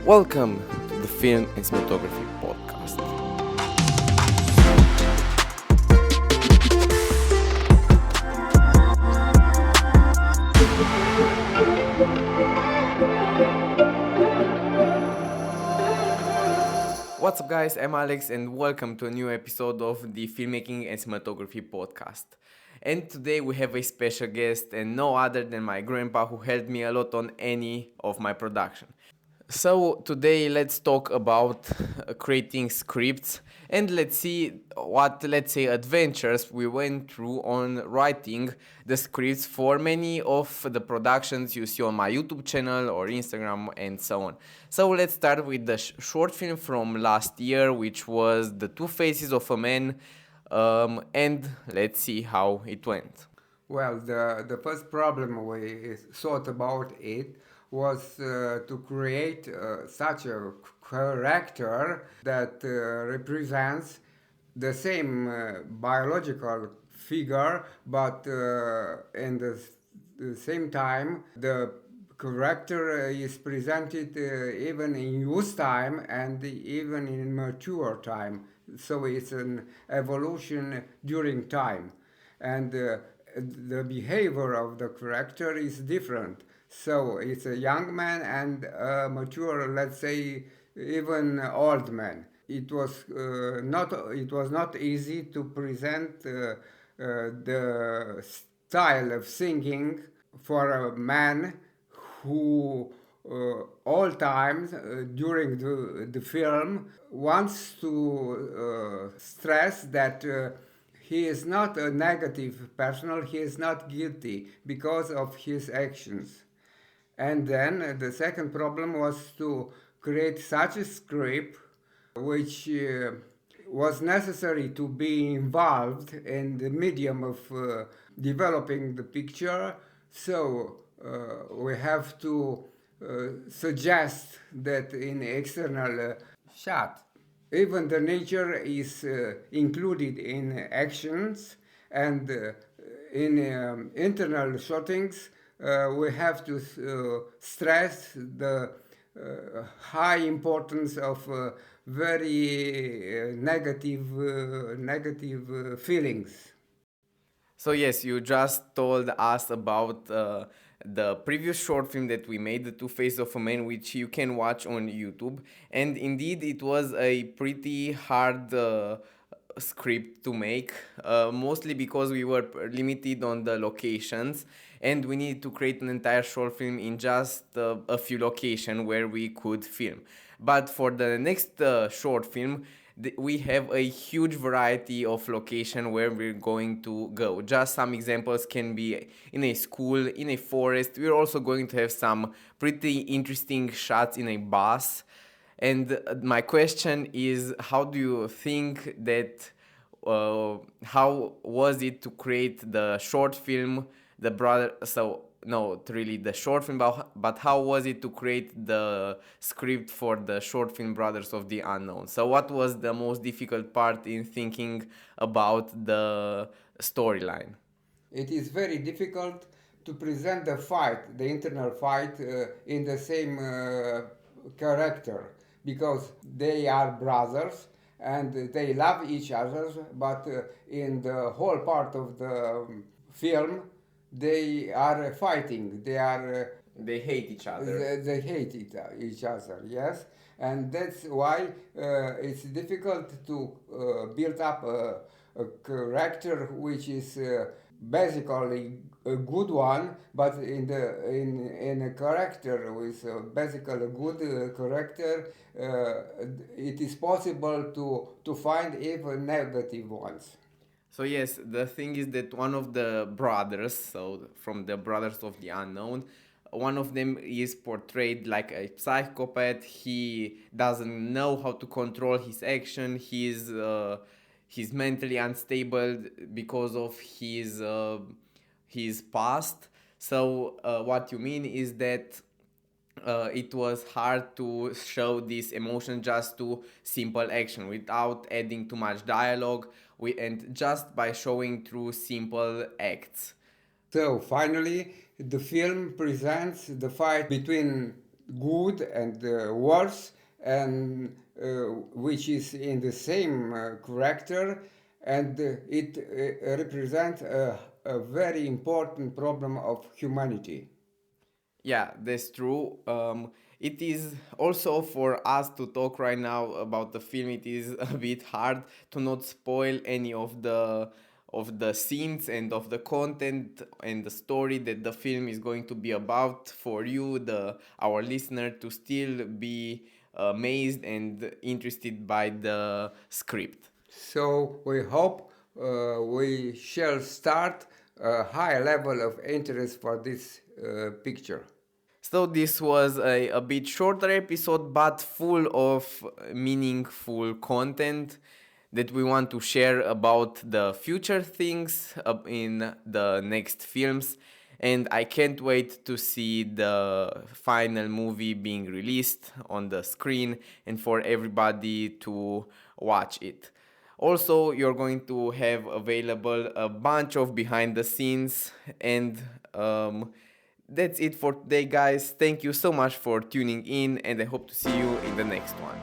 Welcome to the Film and Cinematography Podcast. What's up, guys? I'm Alex, and welcome to a new episode of the Filmmaking and Cinematography Podcast. And today we have a special guest, and no other than my grandpa, who helped me a lot on any of my production. So today let's talk about creating scripts, and let's see what, adventures we went through on writing the scripts for many of the productions you see on my YouTube channel or Instagram and so on. So let's start with the short film from last year, which was The Two Faces of a Man, and let's see how it went. Well, the first problem we thought about it was to create such a character that represents the same biological figure, but in the same time, the character is presented even in youth time and even in mature time. So it's an evolution during time. And the behavior of the character is different. So it's a young man and a mature, let's say, even old man. It was not easy to present the style of singing for a man who all times during the film wants to stress that he is not a negative person, he is not guilty because of his actions. And then the second problem was to create such a script which was necessary to be involved in the medium of developing the picture. So we have to suggest that in external shot, even the nature is included in actions, and in internal shootings we have to stress the high importance of very negative feelings. So yes, you just told us about the previous short film that we made, The Two Faces of a Man, which you can watch on YouTube. And indeed, it was a pretty hard script to make, mostly because we were limited on the locations, and we needed to create an entire short film in just a few locations where we could film. But for the next short film, we have a huge variety of location where we're going to go. Just some examples can be in a school, in a forest. We're also going to have some pretty interesting shots in a bus. And my question is, how do you think that, how was it to create the short film, the brother, so not really the short film, but how was it to create the script for the short film Brothers of the Unknown? So what was the most difficult part in thinking about the storyline? It is very difficult to present the fight, the internal fight, in the same character, because they are brothers and they love each other, but in the whole part of the film, they are fighting. They hate each other. They hate each other. Yes, and that's why it's difficult to build up a character which is basically a good one, but in a character with basically a good character, it is possible to find even negative ones. So yes, the thing is that one of the brothers, so from the Brothers of the Unknown, one of them is portrayed like a psychopath. He doesn't know how to control his action. He's mentally unstable because of his past. So what you mean is that it was hard to show this emotion just to simple action without adding too much dialogue, and just by showing through simple acts. So finally, the film presents the fight between good and worse, and which is in the same character, and it represents a very important problem of humanity. Yeah, that's true. It is also for us to talk right now about the film. It is a bit hard to not spoil any of the scenes and of the content and the story that the film is going to be about for you, the our listener, to still be amazed and interested by the script. So we hope we shall start a high level of interest for this picture. So this was a bit shorter episode, but full of meaningful content that we want to share about the future things in the next films. And I can't wait to see the final movie being released on the screen and for everybody to watch it. Also, you're going to have available a bunch of behind the scenes, and that's it for today, guys. Thank you so much for tuning in, and I hope to see you in the next one.